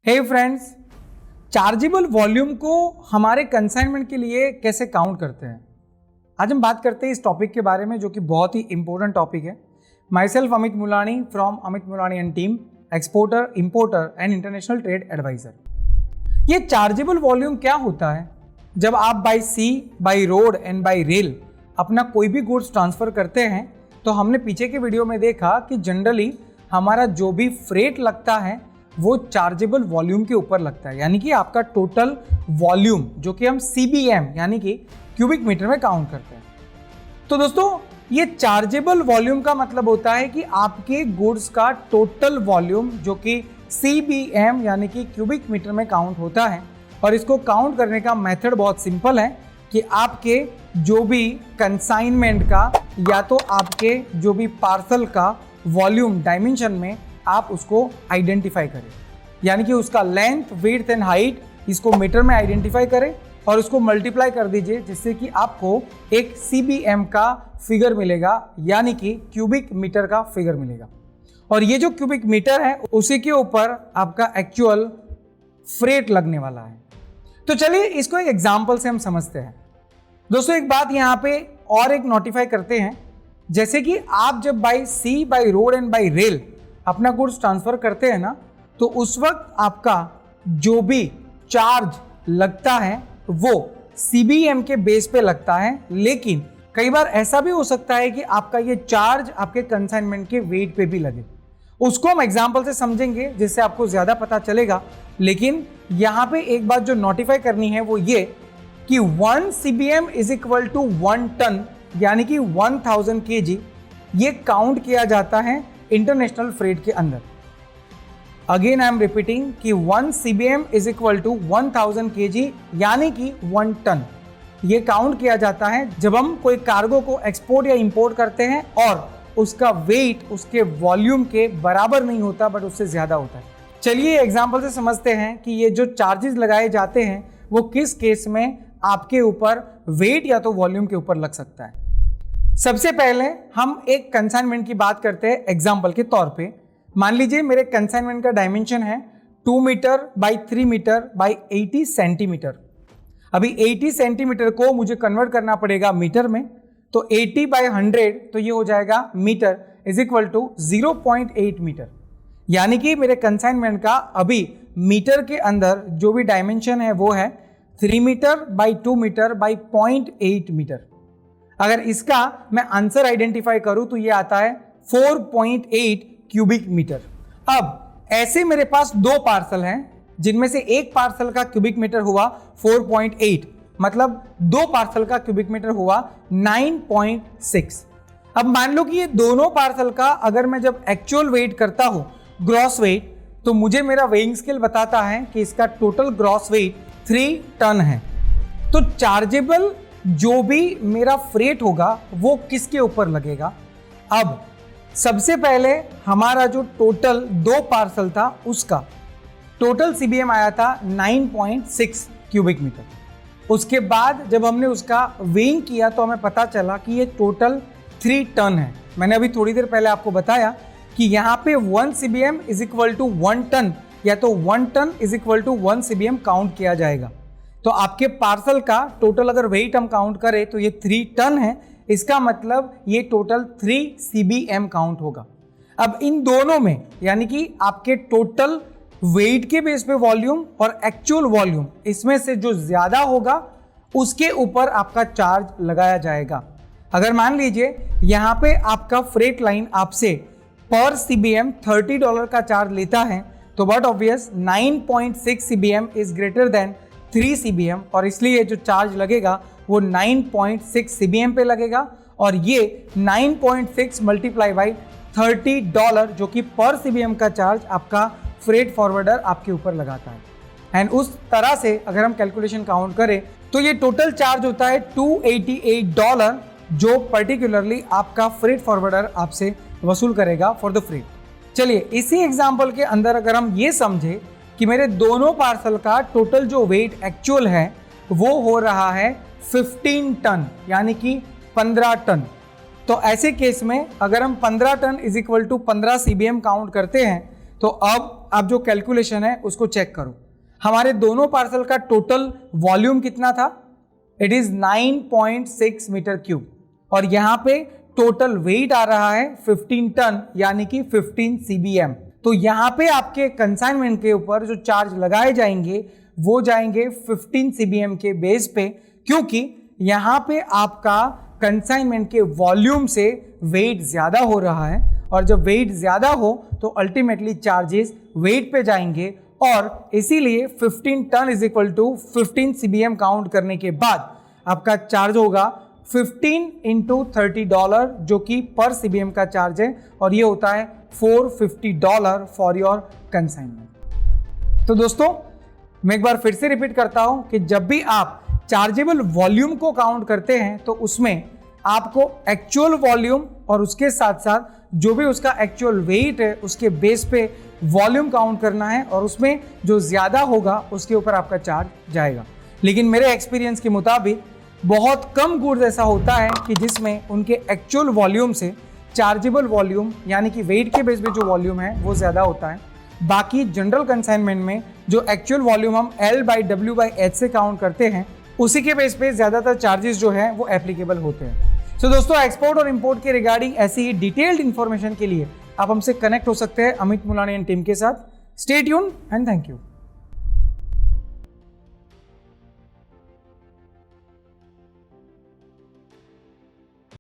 हे friends, chargeable volume को हमारे consignment के लिए कैसे काउंट करते हैं, आज हम बात करते हैं इस टॉपिक के बारे में, जो कि बहुत ही इंपॉर्टेंट टॉपिक है। Myself Amit Mulani from Amit Mulani and team, exporter, importer and international trade advisor. ये चार्जेबल वॉल्यूम क्या होता है? जब आप by sea, by road and by rail अपना कोई भी गुड्स ट्रांसफर करते हैं, तो हमने पीछे के वीडियो में देखा कि जनरली हमारा जो भी फ्रेट लगता है वो चार्जेबल वॉल्यूम के ऊपर लगता है, यानी कि आपका टोटल वॉल्यूम, जो कि हम CBM यानी कि क्यूबिक मीटर में काउंट करते हैं। तो दोस्तों, ये चार्जेबल वॉल्यूम का मतलब होता है कि आपके गुड्स का टोटल वॉल्यूम जो कि CBM यानी कि क्यूबिक मीटर में काउंट होता है। और इसको काउंट करने का मेथड बहुत सिंपल है कि आपके जो भी कंसाइनमेंट का या तो आपके जो भी पार्सल का वॉल्यूम डायमेंशन में आप उसको आइडेंटिफाई करें, यानी कि उसका लेंथ, विड्थ एंड हाइट इसको मीटर में आइडेंटिफाई करें और उसको मल्टीप्लाई कर दीजिए, जिससे कि आपको एक CBM का फिगर मिलेगा, यानी कि क्यूबिक मीटर का फिगर मिलेगा। और ये जो क्यूबिक मीटर है उसी के ऊपर आपका एक्चुअल फ्रेट लगने वाला है। तो चलिए इसको एक एग्जाम्पल से हम समझते हैं। दोस्तों, एक बात यहाँ पे और एक नोटिफाई करते हैं, जैसे कि आप जब by sea, by road and by rail अपना गुड्स ट्रांसफर करते हैं ना, तो उस वक्त आपका जो भी चार्ज लगता है वो CBM के बेस पे लगता है। लेकिन कई बार ऐसा भी हो सकता है कि आपका ये चार्ज आपके कंसाइनमेंट के वेट पे भी लगे। उसको हम एग्जांपल से समझेंगे, जिससे आपको ज्यादा पता चलेगा। लेकिन यहाँ पे एक बात जो नोटिफाई करनी है वो ये कि 1 CBM is equal to 1 ton, यानी कि 1000 kg, ये काउंट किया जाता है इंटरनेशनल फ्रेट के अंदर। अगेन आई एम रिपीटिंग कि 1 CBM is equal to 1000 kg, यानी कि 1 टन, ये काउंट किया जाता है जब हम कोई कार्गो को एक्सपोर्ट या इंपोर्ट करते हैं और उसका वेट उसके वॉल्यूम के बराबर नहीं होता, बट उससे ज्यादा होता है। चलिए एग्जांपल से समझते हैं कि ये जो चार्जेस लगाए जाते हैं वो किस केस में आपके ऊपर वेट या तो वॉल्यूम के ऊपर लग सकता है। सबसे पहले हम एक कंसाइनमेंट की बात करते हैं एग्जांपल के तौर पे। मान लीजिए मेरे कंसाइनमेंट का डायमेंशन है 2 metre by 3 metre by 80 centimetre. अभी 80 सेंटीमीटर को मुझे कन्वर्ट करना पड़ेगा मीटर में, तो 80 बाई 100 तो ये हो जाएगा metre is equal to 0.8 metre. यानी कि मेरे कंसाइनमेंट का अभी मीटर के अंदर जो भी डायमेंशन है वो है 3 metre by 2 metre by 0.8 metre. अगर इसका मैं आंसर आइडेंटिफाई करूं तो ये आता है 4.8 क्यूबिक मीटर। अब ऐसे मेरे पास दो पार्सल हैं, जिनमें से एक पार्सल का क्यूबिक मीटर हुआ 4.8, मतलब दो पार्सल का क्यूबिक मीटर हुआ 9.6। अब मान लो कि ये दोनों पार्सल का अगर मैं जब एक्चुअल वेट करता हूं, ग्रॉस वेट, तो मुझे मेरा वेइंग स्केल बताता है कि इसका टोटल ग्रॉस वेट 3 टन है। तो चार्जेबल जो भी मेरा फ्रेट होगा वो किसके ऊपर लगेगा? अब सबसे पहले हमारा जो टोटल दो पार्सल था उसका टोटल CBM आया था 9.6 क्यूबिक मीटर। उसके बाद जब हमने उसका वेइंग किया तो हमें पता चला कि ये टोटल 3 टन है। मैंने अभी थोड़ी देर पहले आपको बताया कि यहाँ पे 1 CBM is equal to 1 ton, या तो 1 ton is equal to 1 CBM count किया जाएगा। तो आपके पार्सल का टोटल अगर वेट हम काउंट करें तो ये 3 टन है, इसका मतलब ये टोटल 3 CBM काउंट होगा। अब इन दोनों में, यानी कि आपके टोटल वेट के बेस पे वॉल्यूम और एक्चुअल वॉल्यूम, इसमें से जो ज्यादा होगा उसके ऊपर आपका चार्ज लगाया जाएगा। अगर मान लीजिए यहाँ पे आपका फ्रेट लाइन आपसे पर CBM $30 का चार्ज लेता है, तो but obvious 9.6 CBM is greater than 3 CBM, और इसलिए जो चार्ज लगेगा वो 9.6 CBM पे लगेगा। और ये 9.6 मल्टीप्लाई बाई $30, जो कि पर CBM का चार्ज आपका फ्रेट फॉरवर्डर आपके ऊपर लगाता है। एंड उस तरह से अगर हम कैलकुलेशन काउंट करें तो ये टोटल चार्ज होता है $288, जो पर्टिकुलरली आपका फ्रेट फॉरवर्डर आपसे वसूल करेगा फॉर द फ्रेट। चलिए इसी एग्जाम्पल के अंदर अगर हम ये समझे कि मेरे दोनों पार्सल का टोटल जो वेट एक्चुअल है वो हो रहा है 15 टन, यानी कि 15 टन। तो ऐसे केस में अगर हम 15 ton is equal to 15 CBM count करते हैं, तो अब आप जो कैलकुलेशन है उसको चेक करो। हमारे दोनों पार्सल का टोटल वॉल्यूम कितना था? इट इज 9.6 मीटर क्यूब और यहाँ पे टोटल वेट आ रहा है 15 टन यानी कि 15 CBM। तो यहाँ पे आपके कंसाइनमेंट के ऊपर जो चार्ज लगाए जाएंगे वो जाएंगे 15 CBM के बेस पे, क्योंकि यहाँ पे आपका कंसाइनमेंट के वॉल्यूम से वेट ज्यादा हो रहा है और जब वेट ज्यादा हो तो अल्टीमेटली चार्जेस वेट पे जाएंगे और इसीलिए 15 ton is equal to 15 CBM count करने के बाद आपका चार्ज होगा 15 इंटू $30 जो कि पर CBM का चार्ज है और ये होता है $450 फॉर योर कंसाइनमेंट। तो दोस्तों मैं एक बार फिर से रिपीट करता हूं कि जब भी आप चार्जेबल वॉल्यूम को काउंट करते हैं तो उसमें आपको एक्चुअल वॉल्यूम और उसके साथ साथ जो भी उसका एक्चुअल वेट है उसके बेस पे वॉल्यूम काउंट करना है और उसमें जो ज्यादा होगा उसके ऊपर आपका चार्ज जाएगा। लेकिन मेरे एक्सपीरियंस के मुताबिक बहुत कम गुड्स ऐसा होता है कि जिसमें उनके एक्चुअल वॉल्यूम से चार्जेबल वॉल्यूम यानी कि वेट के बेस पे जो वॉल्यूम है वो ज्यादा होता है। बाकी जनरल कंसाइनमेंट में जो एक्चुअल वॉल्यूम हम L/W/H से काउंट करते हैं उसी के बेस पे ज्यादातर चार्जेस जो है वो एप्लीकेबल होते हैं। सो दोस्तों एक्सपोर्ट और इंपोर्ट के रिगार्डिंग ऐसी ही डिटेल्ड इंफॉर्मेशन के लिए आप हमसे कनेक्ट हो सकते हैं अमित मुलानी एंड टीम के साथ। Stay tuned and thank you.